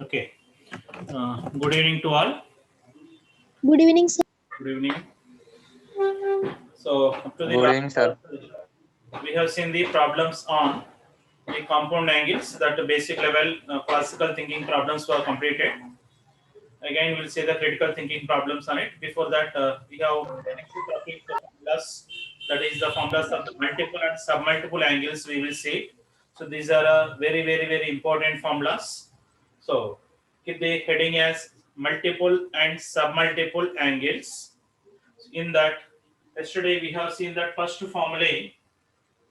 Okay. Good evening to all. Good evening, sir. Good evening. So, up to the Good last evening, sir. class, we have seen the problems on the compound angles that the basic level classical thinking problems were completed. Again, we'll say the critical thinking problems on it. Before that, we have the next topic, the formulas. That is the formulas of the multiple and submultiple angles. We will see. So these are very important formulas. So keep the heading as multiple and submultiple angles. In that, yesterday we have seen that first formula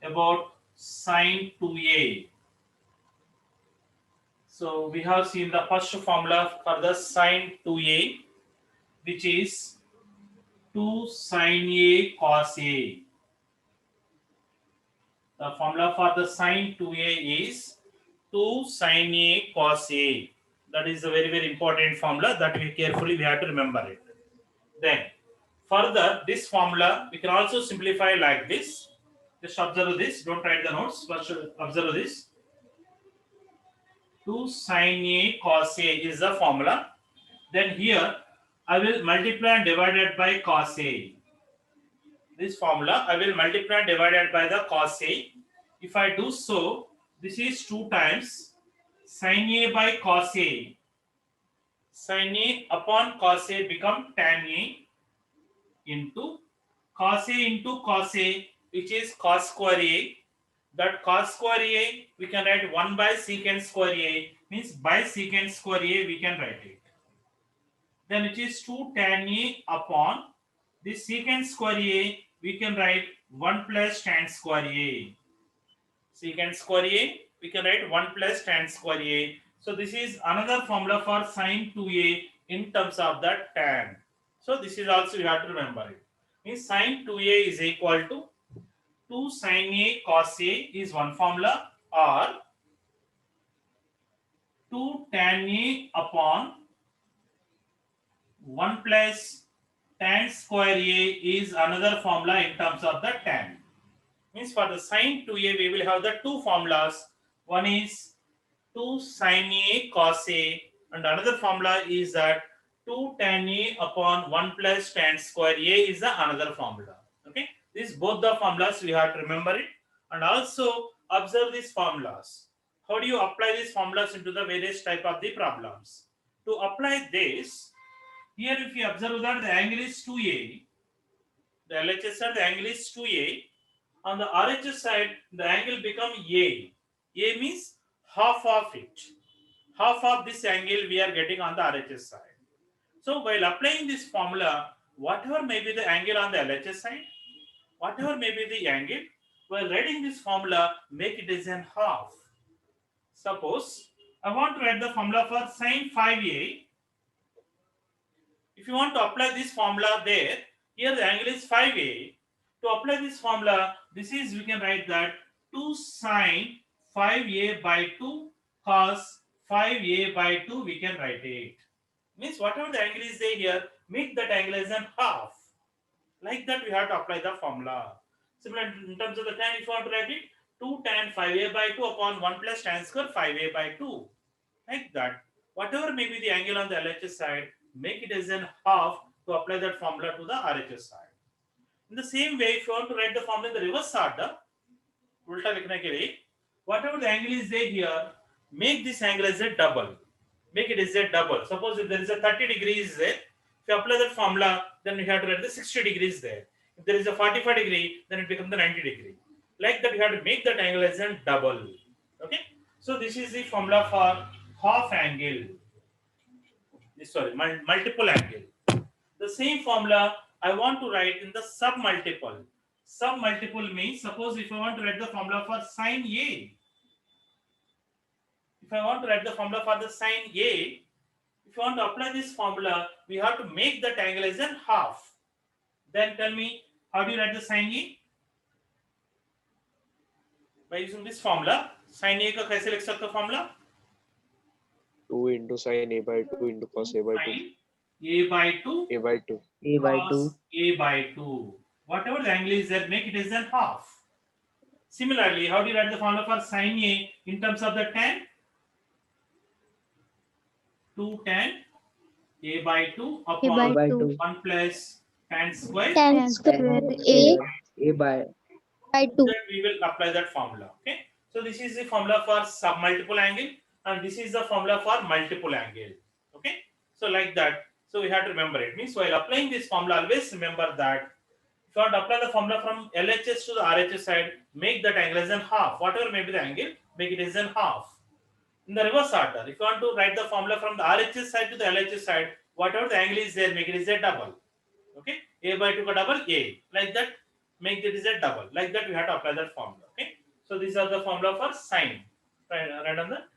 about sine 2a. So we have seen the first formula for the sine 2a, which is 2 sine a cos a. The formula for the sine 2a is 2 sine a cos a. That is a very important formula that we have to remember it. Then further this formula we can also simplify like this. Just observe this. Don't write the notes. First observe this. 2 sine a cos a is the formula. Then here I will multiply and divide it by cos a. This formula I will multiply and divide it by the cos a. If I do so, this is 2 times sin a by cos a. Sin a upon cos a become tan a into cos a, which is cos square a. That cos square a we can write 1 by secant square a, means by secant square a we can write it. Then it is 2 tan a upon this secant square a we can write 1 plus tan square a. Secant square a we can write 1 plus tan square a. So this is another formula for sin 2a in terms of that tan. So this is also you have to remember it. Means sin 2a is equal to 2 sin a cos a is one formula, or 2 tan a upon 1 plus tan square a is another formula in terms of the tan. Means for the sin 2a we will have the two formulas. One is 2 sin a cos a, and another formula is that 2 tan a upon 1 plus tan square a is the another formula. Okay, these both the formulas we have to remember it, and also observe these formulas. How do you apply these formulas into the various type of the problems? To apply this, here if you observe that the angle is 2a, the LHS side the angle is 2a, on the RHS side the angle become a. A means half of it. Half of this angle we are getting on the RHS side. So while applying this formula, whatever may be the angle on the LHS side, whatever may be the angle, while writing this formula, make it as an half. Suppose I want to write the formula for sin 5a. If you want to apply this formula there, here the angle is 5a. To apply this formula, this is we can write that 2 sine 5a by 2 cos 5a by 2 we can write it. Means whatever the angle is there here, make that angle as an half. Like that we have to apply the formula. Similar in terms of the tan, if you want to write it, 2 tan 5a by 2 upon 1 plus tan square 5a by 2. Like that. Whatever may be the angle on the LHS side, make it as an half to apply that formula to the RHS side. In the same way, if you want to write the formula in the reverse order, उल्टा लिखने के लिए, whatever the angle is there here, make this angle as a double. Make it as a double. Suppose if there is a 30 degrees there, if you apply that formula, then you have to write the 60 degrees there. If there is a 45 degree, then it becomes the 90 degree. Like that, you have to make that angle as a double. Okay. So this is the formula for half angle. Sorry, multiple angle. The same formula I want to write in the submultiple. Submultiple means, suppose if I want to write the formula for sin A, if I want to write the formula for the sin A, if you want to apply this formula, we have to make that angle as an half. Then tell me, how do you write the sin A? By using this formula, sin A का कैसे लिख सकते हो formula? 2 into sin a by 2 into cos a by 2. Sin A by 2. A by 2. A by 2. Cos A by 2. Whatever the angle is there, make it as an half. Similarly, how do you write the formula for sin A in terms of the tan? 2 tan a by 2 A upon by A by 2. 2. 1 plus tan square. Tan Tan square A square A by 2. That we will apply that formula. Okay. So this is the formula for submultiple angle, and this is the formula for multiple angle. Okay. So like that. So we have to remember it. Means while applying this formula, always remember that if you want to apply the formula from LHS to the RHS side, make that angle as in half. Whatever may be the angle, make it as in half. In the reverse order, if you want to write the formula from the RHS side to the LHS side, whatever the angle is there, make it as a double. Okay, a by 2 ka double a, like that, make it as a double. Like that, we have to apply that formula. Okay, so these are the formula for sine. Right on that.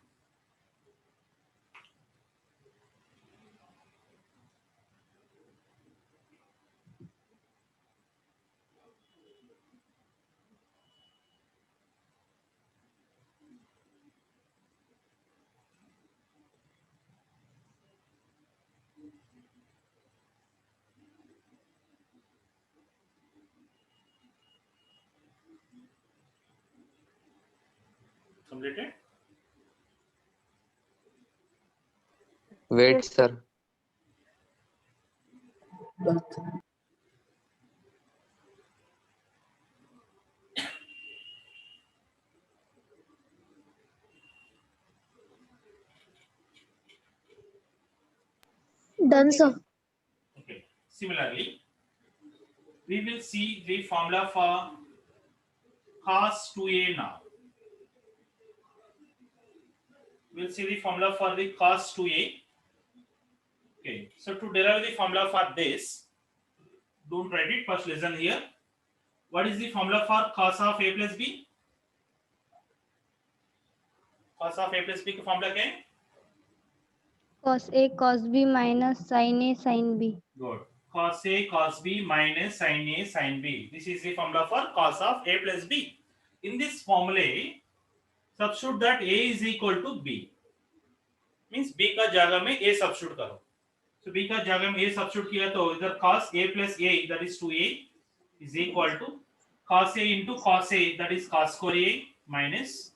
Completed. Wait, sir. Done, sir. Okay. Similarly, we will see the formula for cos 2a now. We'll see the formula for the cos 2a. Okay, so to derive the formula for this, don't write it, first listen here. What is the formula for cos of a plus b? Cos of a plus b का formula क्या है? Cos A cos B minus sin A sin B. Good. Cos a cos b minus sin a sin b. This is the formula for cos of a plus b. In this formula, substitute that a is equal to b. Means b का जगह में a substitute करो. So b का जगह में a substitute किया तो इधर cos a plus a, that is 2a, is equal to cos a into cos a, that is cos square a, minus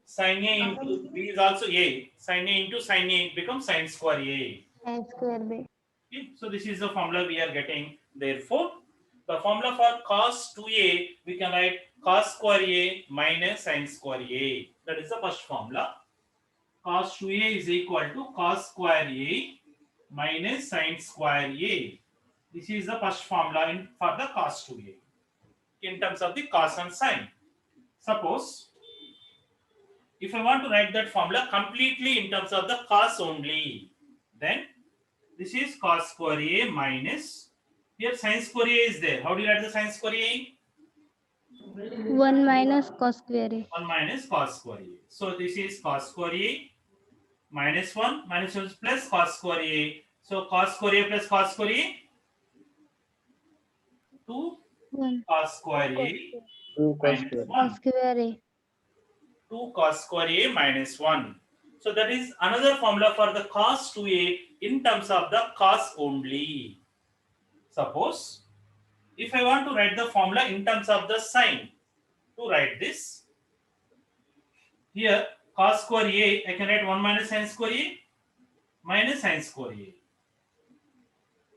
sin a into b is also a, sin a into sin a becomes sin square a. Sin square B. Okay, so this is the formula we are getting. Therefore, the formula for cos 2a, we can write cos square a minus sin square a. That is the first formula. Cos 2a is equal to cos square a minus sin square a. This is the first formula for the cos 2a in terms of the cos and sin. Suppose if I want to write that formula completely in terms of the cos only, then this is cos square a minus, here sin square a is there. How do you write the sin square a? 1 minus cos square A. 1 minus cos square a. So this is cos square a minus 1 minus 1 plus cos square a. So cos square a plus cos square a, 2 1 cos square a 2 cos minus square. 1. cos square A. 2 cos square a minus 1. So that is another formula for the cos 2a in terms of the cos only. Suppose if I want to write the formula in terms of the sine, to write this, here cos square a, I can write 1 minus sin square a minus sin square a.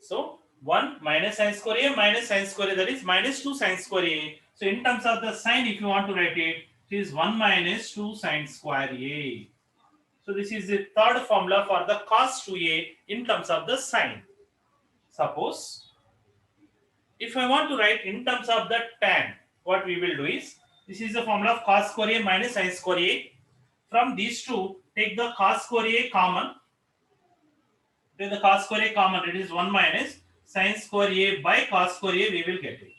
So 1 minus sin square a minus sin square a, that is minus 2 sin square a. So in terms of the sine, if you want to write it, it is 1 minus 2 sin square a. So this is the third formula for the cos 2a in terms of the sine. Suppose if I want to write in terms of the tan, what we will do is, this is the formula of cos square a minus sin square a. From these two, take the cos square a common. Take the cos square a common, it is 1 minus sin square a by cos square a, we will get it.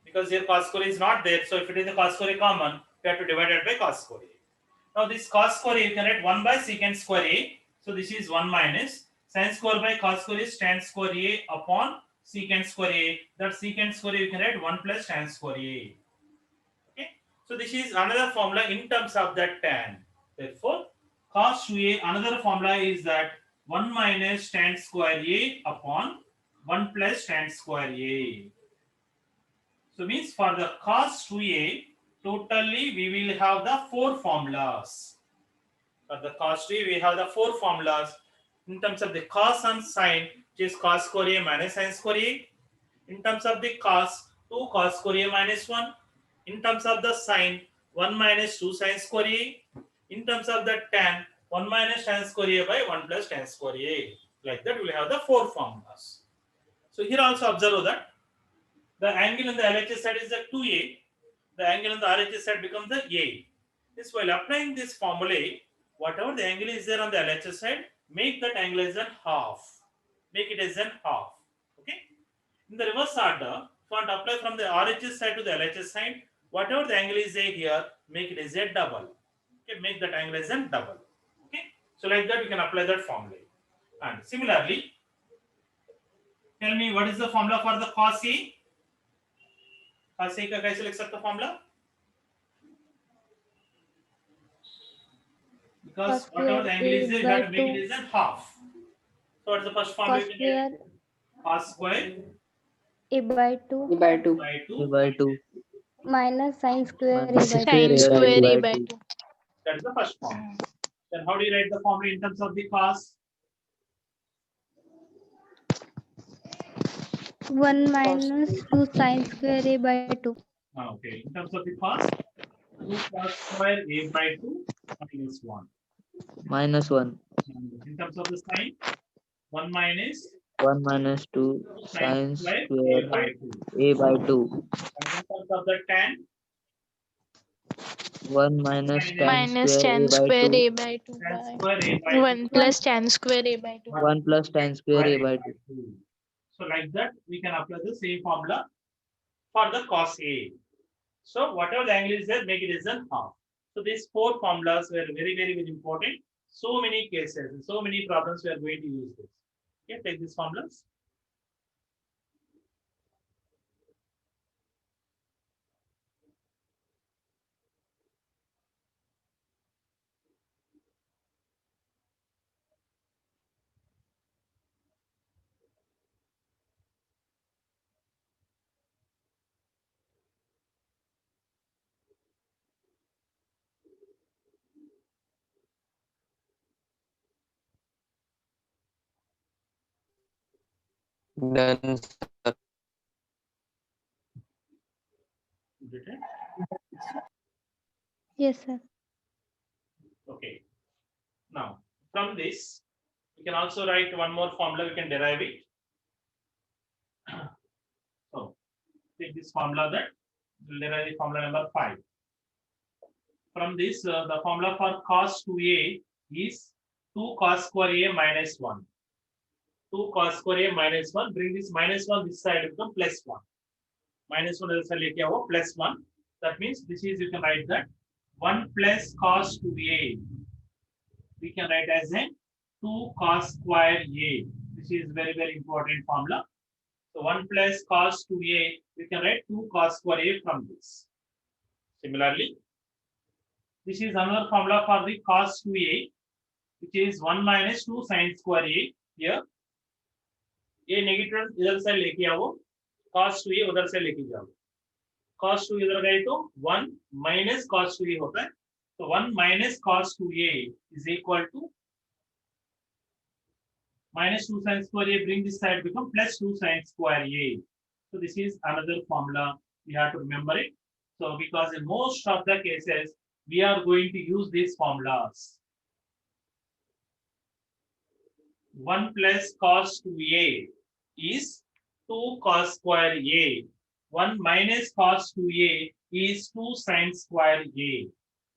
Because here cos square is not there, so if it is the cos square a common, we have to divide it by cos square a. Now this cos square a, you can write 1 by secant square a. So this is 1 minus sin square by cos square is tan square a upon secant square a. That secant square a, you can write 1 plus tan square a. Okay. So this is another formula in terms of that tan. Therefore, cos 2a, another formula is that 1 minus tan square a upon 1 plus tan square a. So means for the cos 2a, totally we will have the 4 formulas. For the cos 2a, we have the four formulas. In terms of the cos and sine, which is cos square a minus sine square a. In terms of the cos, 2 cos square a minus 1. In terms of the sine, 1 minus 2 sine square a. In terms of the tan, 1 minus tan square a by 1 plus tan square a. Like that, we will have the four formulas. So here also observe that the angle on the LHS side is the 2a. The angle on the RHS side becomes the a. This while applying this formula, whatever the angle is there on the LHS side, make that angle as an half. Make it as an half. Okay. In the reverse order, if you want to apply from the RHS side to the LHS side, whatever the angle is there here, make it as a double. Okay, make that angle as a double. Okay, so like that we can apply that formula. And similarly, tell me what is the formula for the cos A? Cos A का कैसे लिख सकते हो formula? Because Cos whatever the square angle is there, you A have to by make it as a half. So what's the first formula? Cos You can get? square Cos square A by 2 by 2 by A 2 by 2 minus sine square A minus by 2. Sine square A by 2. That is the first formula. Then how do you write the formula in terms of the cos? 1 minus 2 sine square A by 2. Okay, in terms of the cos, 2 cos square A by 2 minus 1. minus 1 And in terms of the sine, 1 minus 1 minus 2 sine sine square square A by 2. A by 2 And in terms of the tan, 1 minus tan Minus square tan A by square 2 A by 2 tan square A by 1 2. plus tan square A by 2. 1 plus tan square A by 2 2. So like that, we can apply the same formula for the cos A. So whatever the angle is there, make it as a half. So these four formulas were very, very, very important. So many cases, so many problems we are going to use this. Okay, take these formulas. Done. Completed. Yes, sir. Okay. Now, from this, we can also write one more formula, we can derive it. So, take this formula that we'll derive the formula number 5. From this, the formula for cos 2a is 2 cos square a minus 1. 2 cos square a minus 1. Bring this minus 1 this side become plus 1. Minus 1 other side लेके आओ plus 1. That means this is, you can write that 1 plus cos 2a. We can write as a 2 cos square a. This is very, very important formula. So 1 plus cos 2a, we can write 2 cos square a from this. Similarly, this is another formula for the cos 2a, which is 1 minus 2 sin square a. Here, a negative इधर से लेके आओ, cos 2a उधर से लेके जाओ. Cos 2 इधर गए तो 1 minus cos 2a होता है. So 1 minus cos 2a is equal to minus 2 sin square a. Bring this side become plus 2 sin square a. So this is another formula. We have to remember it. So because in most of the cases, we are going to use these formulas. 1 plus cos 2a is 2 cos square a. 1 minus cos 2a is 2 sin square a.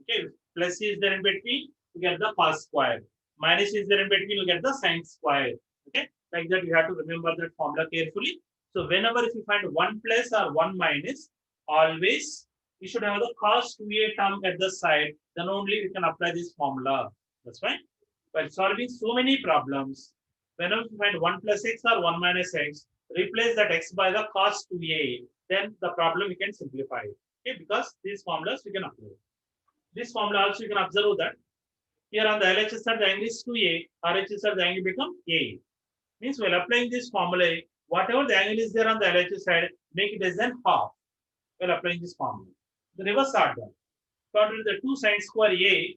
Okay, plus is there in between, you get the cos square. Minus is there in between, you get the sin square. Okay, like that you have to remember that formula carefully. So whenever if you find 1 plus or 1 minus, always you should have the cos 2a term at the side, then only you can apply this formula. That's fine. While solving so many problems, whenever you find 1 plus x or 1 minus x, replace that x by the cos 2a, then the problem you can simplify it. Okay, because these formulas you can apply. This formula also you can observe that here on the LHS side the angle is 2a, RHS side the angle become a. Means while applying this formula, whatever the angle is there on the LHS side, make it as an half while applying this formula. The reverse order. According to the 2 sin square a,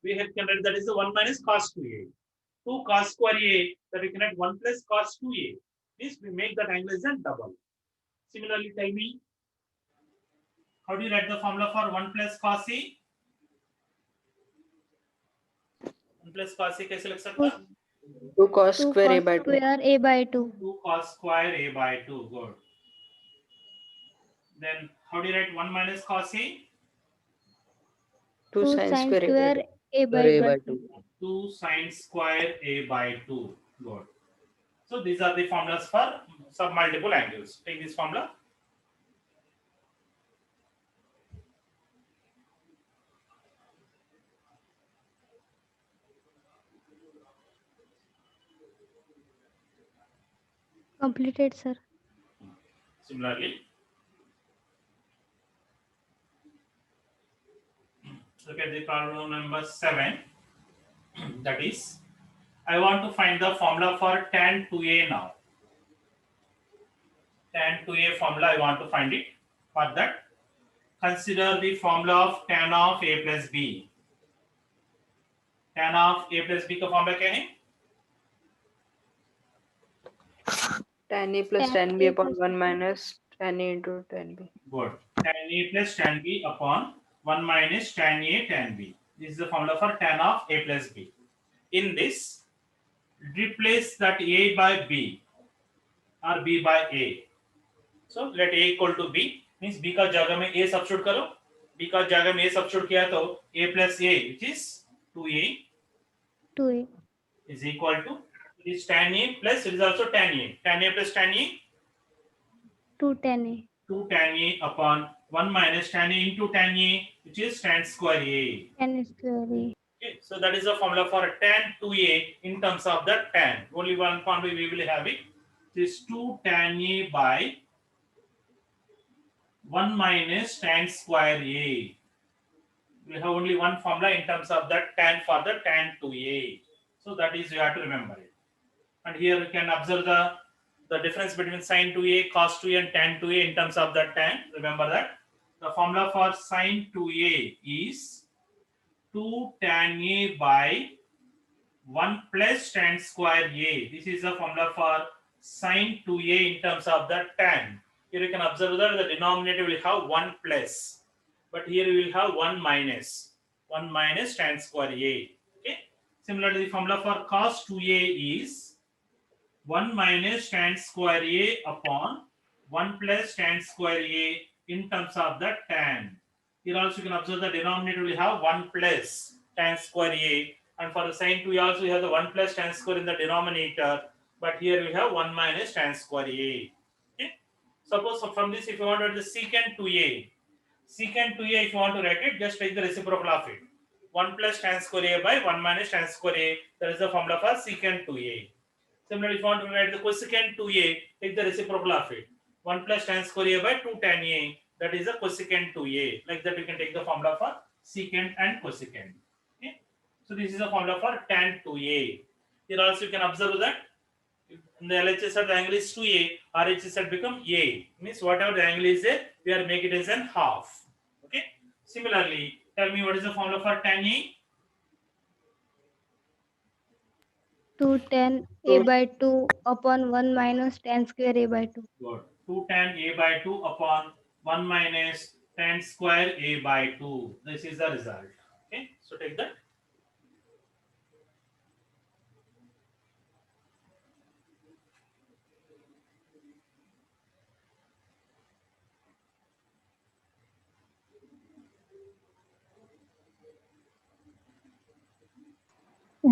we can write that is the 1 minus cos 2a. 2 cos square a, that we can write 1 plus cos 2a. This we make that angle is a double. Similarly, tell me, how do you write the formula for 1 plus cos a? 1 plus cos a कैसे लग सकता है? 2 cos 2 square a cos by 2. square a by 2. 2 cos square a by 2. Good. Then how do you write 1 minus cos a? 2 2 sin sin square a by 2. square a by Square a by 2. 2. 2 sin square a by 2. Good. So these are the formulas for submultiple angles. Take this formula. Completed, sir. Similarly, look at the problem number 7. That is, I want to find the formula for tan 2a now. Tan 2a formula, I want to find it. For that, consider the formula of tan of a plus b. Tan of a plus b का formula क्या है? Tan a plus Tan tan b A upon plus 1 minus tan a into tan b. Good. Tan a plus tan b upon 1 minus tan a tan b. This is the formula for tan of a plus b. In this, replace that a by b or b by a. So let a equal to b, means b का जगह में a substitute करो. b का जगह में a substitute किया तो a plus a, which is 2a, 2a. is equal to this tan a plus it is also tan a. Tan a plus tan a, 2 tan a. 2 tan a upon 1 minus tan a into tan a, which is tan square a. Tan square a. Okay, so that is the formula for tan 2a in terms of the tan. Only one formula we will have it. This 2 tan a by 1 minus tan square a. We have only one formula in terms of that tan for the tan 2a. So that is, you have to remember it. And here you can observe the difference between sin 2a, cos 2a and tan 2a in terms of that tan. Remember that. The formula for sin 2a is 2 tan a by 1 plus tan square a. This is the formula for sin 2a in terms of the tan. Here you can observe that the denominator will have 1 plus, but here we will have 1 minus tan square a. Okay. Similarly, the formula for cos 2a is 1 minus tan square a upon 1 plus tan square a in terms of the tan. Here also you can observe the denominator will have 1 plus tan square a, and for the sin 2a also you have the 1 plus tan square in the denominator, but here we have 1 minus tan square a. Okay. Suppose from this, if you want to write the secant 2a, if you want to write it, just take the reciprocal of it. 1 plus tan square a by 1 minus tan square a, that is the formula for secant 2a. Similarly, if you want to write the cosecant 2a, take the reciprocal of it. 1 plus tan square a by 2 tan a, that is the cosecant 2a. Like that, we can take the formula for secant and cosecant. Okay. So this is the formula for tan 2a. Here also you can observe that in the LHS side the angle is 2a, RHS side become a. Means whatever the angle is there, we are making it as an half. Okay. Similarly, tell me what is the formula for tan a? 2 tan a by 2 upon 1 minus tan square a by 2. Good. 2 tan a by 2 upon 1 minus tan square a by 2. This is the result. Okay. So take that.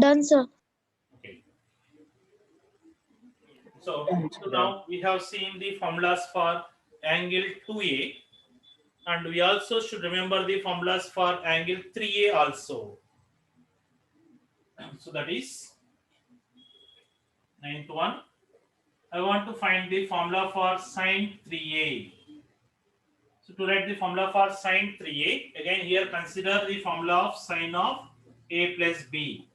Done, sir. Okay. So now we have seen the formulas for angle 2a, and we also should remember the formulas for angle 3a also. So that is 9th one. I want to find the formula for sin 3a. So to write the formula for sin 3a, again here consider the formula of sin of a plus b.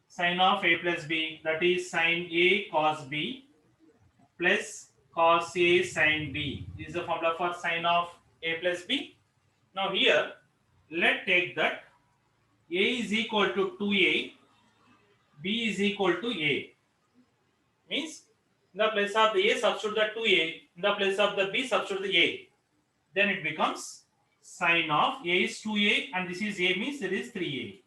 Sin of a plus b, that is sin a cos b plus cos a sin b. This is the formula for sin of a plus b. Now here, let's take that A is equal to 2A, B is equal to A. Means in the place of the A substitute the 2A, in the place of the B substitute the A. Then it becomes sine of A is 2A and this is A means it is 3A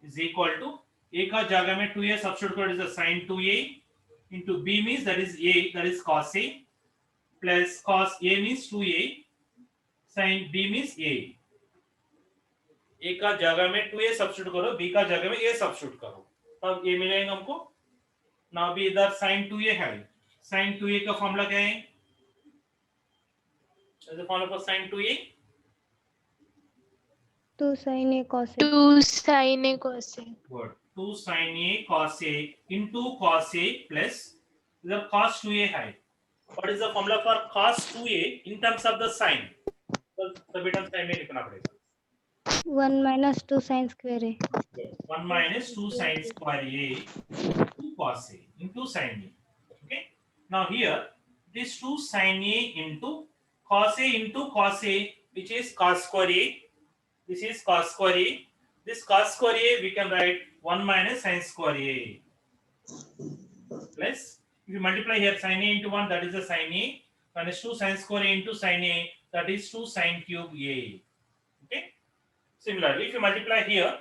is equal to A का जगह में 2A substitute करो, is a sin 2A into B means that is A, that is cos A, plus cos A means 2A, sin B means A. A का जगह में 2A substitute करो, B का जगह में A substitute करो, तब A मिलेगा हमको. ना भी इधर sin 2A है, sin 2A का फॉर्मूला क्या है? The formula for sin 2A, 2 sin A cos A. 2 sin A cos A. good, 2 sin A cos A into cos A plus the cos 2A है. What is the formula for cos 2A in terms of the sin? तो सभी terms time में लिखना पड़ेगा. 1 minus 2 sin square A. 1 minus 2 sin square A into cos A into sin A. Okay. Now here this 2 sin A into cos A, which is cos square A. This is cos square A. This cos square A we can write 1 minus sin square A. Plus if you multiply here sin A into 1, that is the sin A, minus 2 sin square A into sin A, that is 2 sin cube A. Okay. Similarly, if you multiply here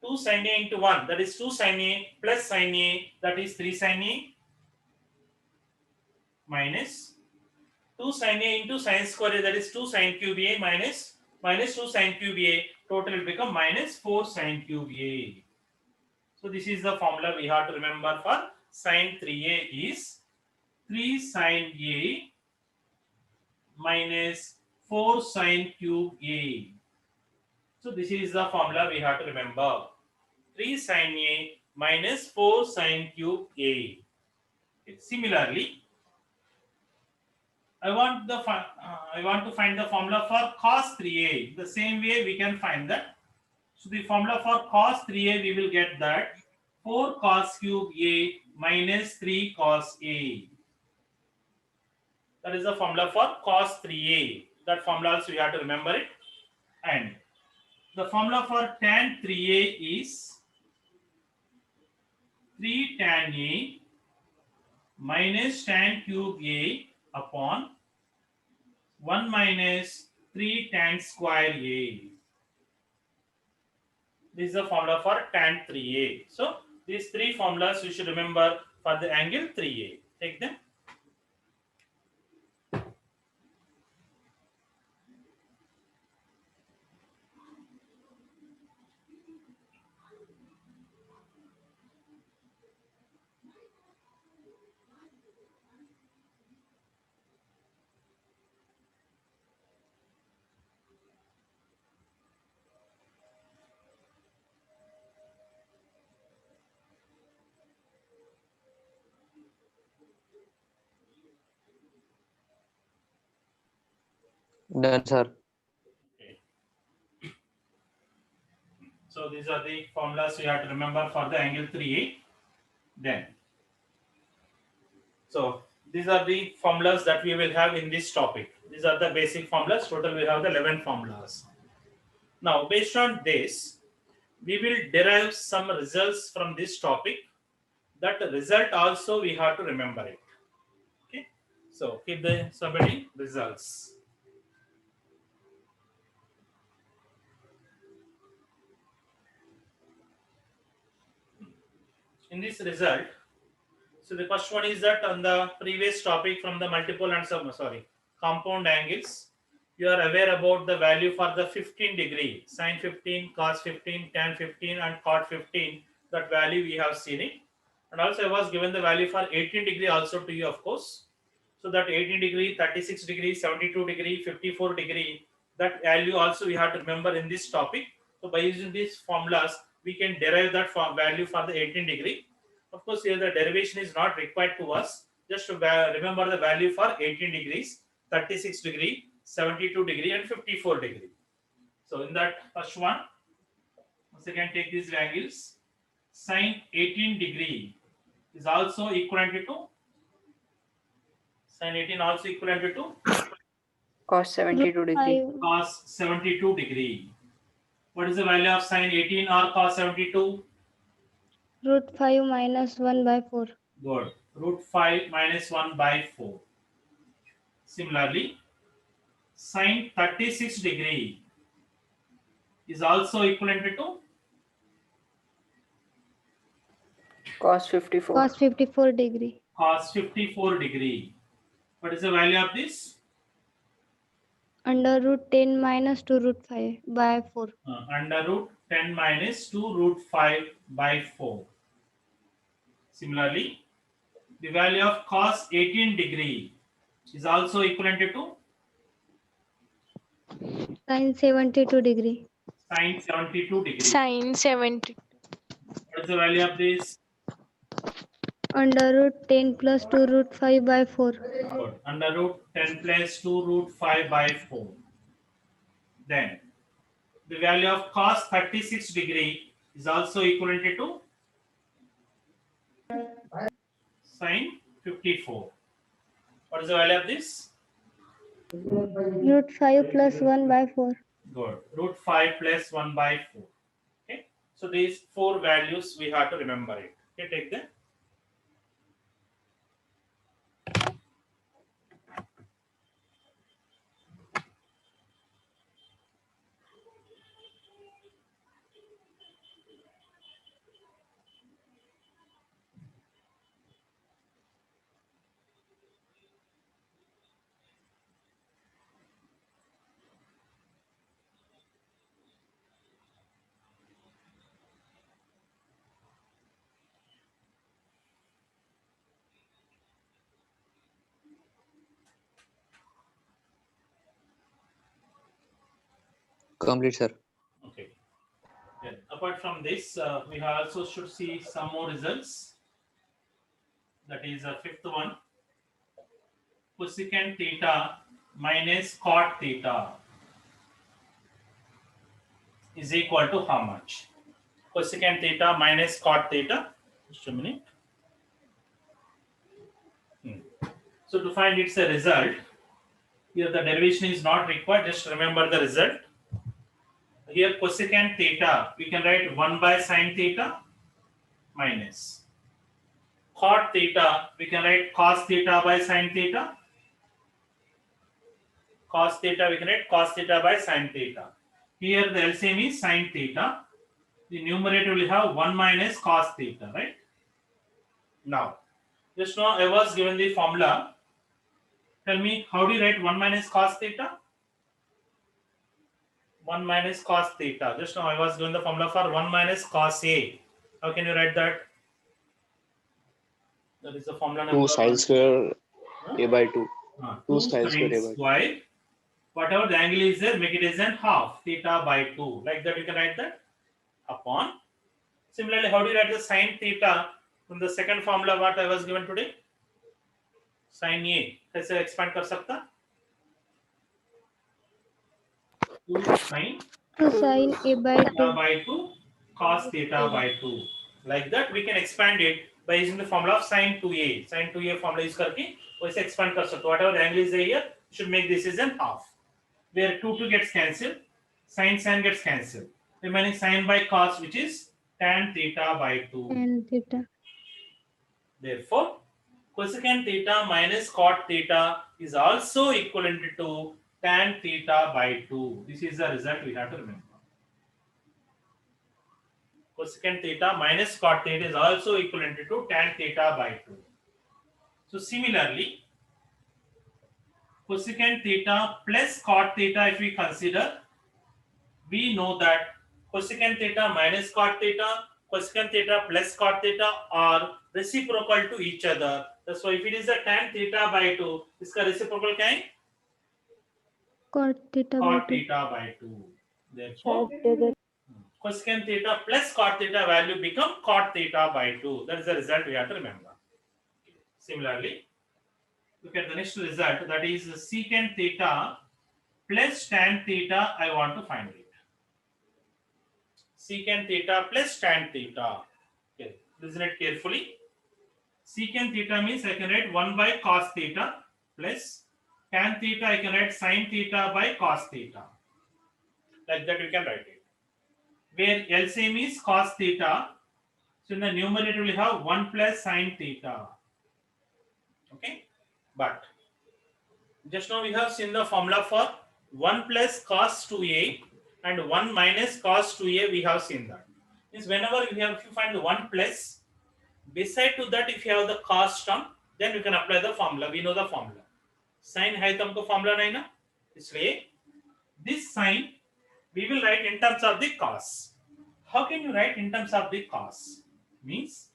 2 sin A into 1, that is 2 sin A plus sin A, that is 3 sin A, minus 2 sin A into sin square A, that is 2 sin cube A, minus 2 sin cube A, total will become minus 4 sin cube A. So this is the formula we have to remember for sin 3A is 3 sin A minus 4 sin cube A. So this is the formula we have to remember. 3 sin A minus 4 sin cube A. Similarly, I want to find the formula for cos 3A. The same way we can find that. So the formula for cos 3A, we will get that 4 cos cube A minus 3 cos A. That is the formula for cos 3A. That formula also we have to remember it. And the formula for tan 3A is 3 tan A minus tan cube A upon 1 minus 3 tan square A. This is the formula for tan 3A. So these three formulas you should remember for the angle 3A. Take them. Done, sir. Okay. So these are the formulas you have to remember for the angle 3A. Then, so these are the formulas that we will have in this topic. These are the basic formulas. Total we have the 11 formulas. Now, based on this, we will derive some results from this topic. That result also we have to remember it. Okay. So keep the somebody results. In this result, so the first one is that on the previous topic from the multiple and compound angles, you are aware about the value for the 15 degree, sine 15, cos 15, tan 15 and cot 15, that value we have seen it. And also I was given the value for 18 degree also to you, of course. So that 18 degree, 36 degree, 72 degree, 54 degree, that value also we have to remember in this topic. So by using these formulas, we can derive that value for the 18 degree. Of course, here the derivation is not required to us. Just to remember the value for 18 degrees, 36 degree, 72 degree and 54 degree. So in that first one, once again take these angles. Sine 18 degree is also equivalent to sine 18 also equivalent to Cos 72 degree. cos 72 degree. What is the value of sine 18 or cos 72? Root 5 minus 1 by 4. Good. Root 5 minus 1 by 4. Similarly, sine 36 degree is also equivalent to Cos 54. Cos 54 degree. cos 54 degree. What is the value of this? Under root 10 minus 2 root 5 by 4. Under root 10 minus 2 root 5 by 4. Similarly, the value of cos 18 degree is also equivalent to Sin 72 degree. sine 72 degree. Sin 70. What is the value of this? Under root 10 plus 2 root 5 by 4. Good. Under root 10 plus 2 root 5 by 4. Then the value of cos 36 degree is also equivalent to sine 54. What is the value of this? Root 5 plus 1 by 4. Good. Root 5 plus 1 by 4. Okay. So these four values we have to remember it. Okay, take them. Complete, sir. Okay. Then apart from this, we also should see some more results. That is the fifth one. Cosecant theta minus cot theta is equal to how much? Cosecant theta minus cot theta. Just a minute. So to find its a result, here the derivation is not required. Just remember the result. Here cosecant theta, we can write 1 by sine theta minus cot theta, we can write cos theta by sine theta. Cos theta, we can write cos theta by sine theta. Here the LCM is sine theta. The numerator will have 1 minus cos theta, right? Now, just now I was given the formula. Tell me, how do you write 1 minus cos theta? 1 minus cos theta. Just now I was given the formula for 1 minus cos A. How can you write that? That is the formula number 2 sine 1. square a by 2. 2 sine square sine A by 2. square. Whatever the angle is there, make it as an half theta by 2. Like that, you can write that upon. Similarly, how do you write the sine theta from the second formula what I was given today? Sin A. कैसे expand कर सकता? 2 sine 2 sin A by 2. theta by 2 cos theta by 2. Like that, we can expand it by using the formula of sin 2a. Sin 2a formula use करके वैसे expand कर सकते हो. Whatever the angle is there here, you should make this as an half. Where 2 gets cancelled, sin gets cancelled. Remaining sin by cos, which is tan theta by 2. And theta. Therefore, cosecant theta minus cot theta is also equivalent to tan theta by 2. This is the result we have to remember. Cosecant theta minus cot theta is also equivalent to tan theta by 2. So similarly, cosecant theta plus cot theta, if we consider, we know that cosecant theta minus cot theta, cosecant theta plus cot theta are reciprocal to each other. So if it is a tan theta by 2, इसका reciprocal क्या है? Cot theta by Cot 2. theta by 2. Therefore, cosecant theta plus cot theta value become cot theta by 2. That is the result we have to remember. Similarly, look at the next result, that is secant theta plus tan theta. I want to find it. Secant theta plus tan theta. Okay, listen it carefully. Secant theta means I can write 1 by cos theta plus tan theta I can write sin theta by cos theta. Like that we can write it. where LCM is cos theta. So in the numerator we have 1 plus sin theta. Okay, but just now we have seen the formula for 1 plus cos 2a and 1 minus cos 2a. We have seen that. Means whenever if you find the 1 plus, beside to that if you have the cos term, then you can apply the formula. We know the formula. Sin है तो हमको formula नहीं ना, इसलिए this sin we will write in terms of the cos. How can you write in terms of the cos? Means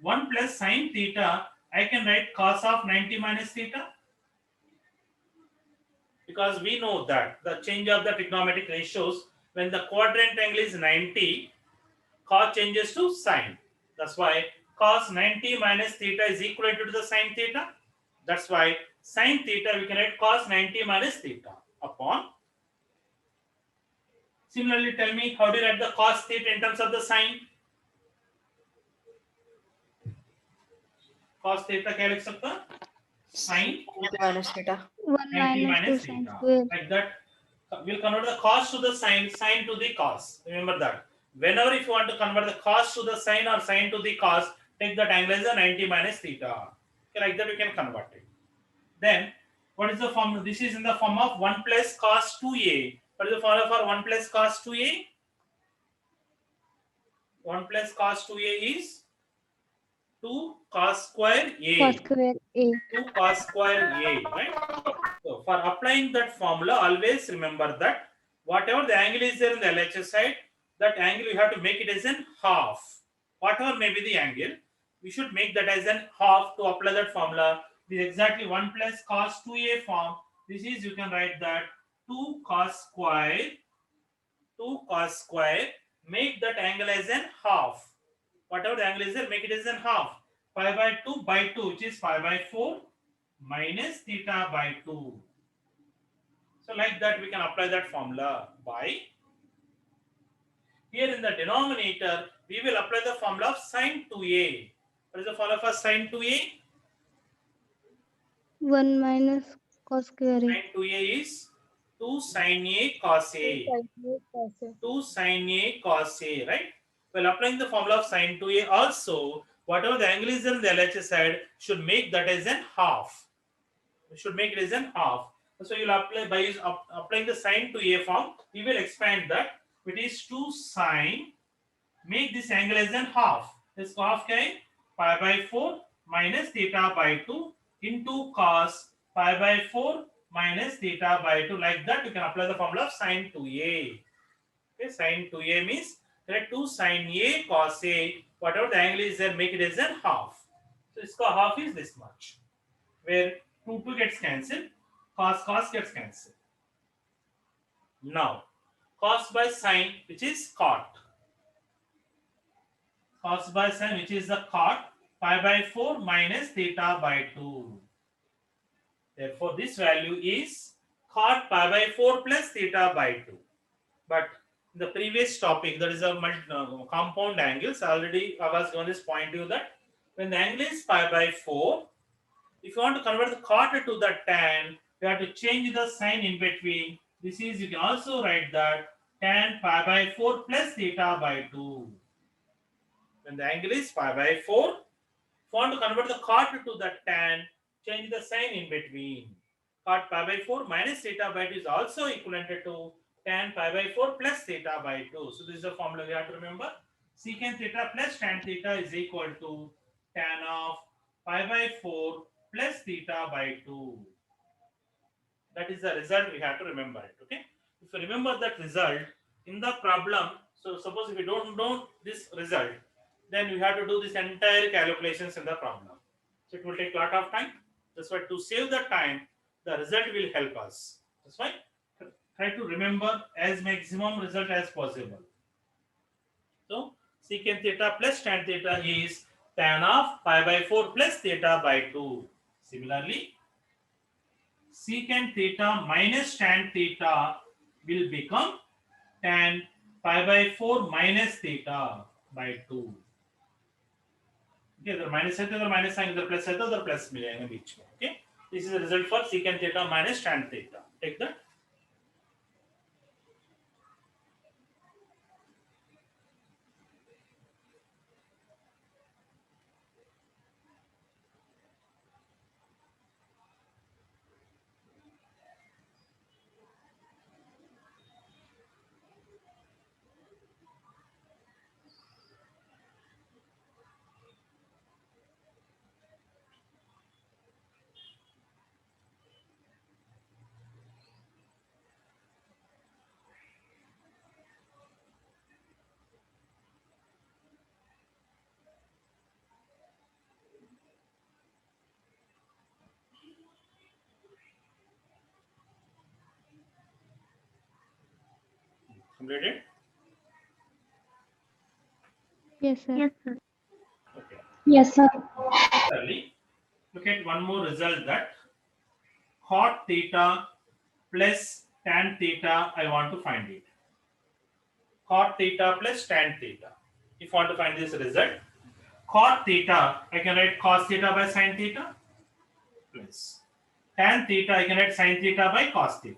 1 plus sin theta, I can write cos of 90 minus theta. Because we know that the change of the trigonometric ratios, when the quadrant angle is 90, cos changes to sin. That's why cos 90 minus theta is equal to the sin theta. That's why sin theta we can write cos 90 minus theta upon. Similarly, tell me how do you write the cos theta in terms of the sin? Cos theta क्या लिख सकता? Sin minus theta. 1 90 minus 2 minus sin theta. square. Like that, we'll convert the cos to the sin, sin to the cos. Remember that. Whenever if you want to convert the cos to the sin or sin to the cos, take that angle as a 90 minus theta. Okay, like that we can convert it. Then, what is the form? This is in the form of 1 plus cos 2a. What is the formula for 1 plus cos 2a? 1 plus cos 2a is 2 cos square a. Cos square a. 2 cos square a, right? So for applying that formula, always remember that whatever the angle is there in the LHS side, that angle we have to make it as an half. Whatever may be the angle, we should make that as an half to apply that formula. This is exactly 1 plus cos 2a form. This is, you can write that 2 cos square, make that angle as an half. Whatever the angle is there, make it as an half. Pi by 2 by 2, which is pi by 4 minus theta by 2. So like that we can apply that formula by. Here in the denominator, we will apply the formula of sin 2a. What is the formula for sin 2a? 1 minus cos square a. Sin 2a is 2 sin a cos a. 2 sin a cos a, right? Well, applying the formula of sin 2a also, whatever the angle is in the LHS side, should make that as an half. We should make it as an half. So you'll apply by applying the sin 2a form, we will expand that. It is 2 sin, make this angle as an half. This half क्या है? Pi by 4 minus theta by 2 into cos pi by 4 minus theta by 2. Like that, you can apply the formula of sin 2a. Okay, sin 2a means that 2 sin a cos a, whatever the angle is there, make it as an half. So इसका half is this much, where 2 gets cancelled, cos gets cancelled. Now, cos by sin, which is cot. Cos by sin, which is the cot, pi by 4 minus theta by 2. Therefore, this value is cot pi by 4 plus theta by 2. But in the previous topic, that is a compound angles, already I was going to point to you that when the angle is pi by 4, if you want to convert the cot to the tan, you have to change the sign in between. This is, you can also write that tan pi by 4 plus theta by 2. When the angle is pi by 4, if you want to convert the cot to the tan, change the sign in between. Cot pi by 4 minus theta by 2 is also equivalent to tan pi by 4 plus theta by 2. So this is the formula we have to remember. Secant theta plus tan theta is equal to tan of pi by 4 plus theta by 2. That is the result, we have to remember it. Okay. If you remember that result in the problem, so suppose if you don't know this result, then you have to do this entire calculations in the problem. So it will take a lot of time. That's why to save the time, the result will help us. That's why try to remember as maximum result as possible. So secant theta plus tan theta is tan of pi by 4 plus theta by 2. Similarly, secant theta minus tan theta will become tan pi by 4 minus theta by 2. Okay, इधर minus है तो इधर minus sign, इधर plus है तो इधर plus मिलेगा बीच में. Okay, this is the result for secant theta minus tan theta. Take that. Completed? Yes, sir. Okay. Yes, sir. Similarly, look at one more result, that cot theta plus tan theta, I want to find it. Cot theta plus tan theta. If you want to find this result, cot theta, I can write cos theta by sin theta plus tan theta, I can write sin theta by cos theta.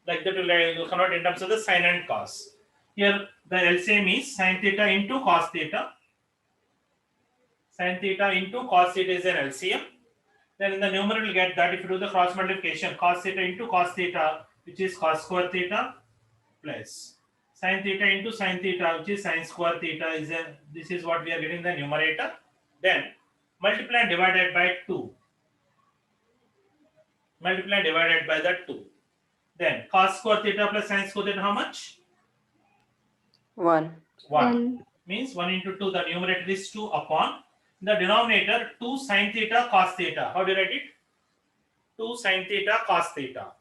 Like that, will convert in terms of the sin and cos. Here, the LCM is sin theta into cos theta. Sin theta into cos theta is an LCM. Then in the numerator, you'll get that if you do the cross multiplication, cos theta into cos theta, which is cos square theta, plus sin theta into sin theta, which is sin square theta, is a, this is what we are getting in the numerator. Then multiply and divided by 2. Multiply and divided by the 2. Then cos square theta plus sin square theta, how much? 1. 1. Means 1 into 2, the numerator is 2 upon the denominator 2 sin theta cos theta. How do you write it? 2 sin theta cos theta.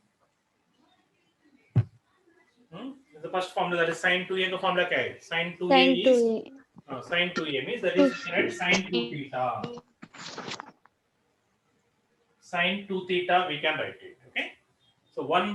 The first formula, that is sin 2a का formula क्या है? Sin 2a Sin is 2a. sin 2a means that is sin 2 theta. Sin 2 theta we can write it. Okay. So 1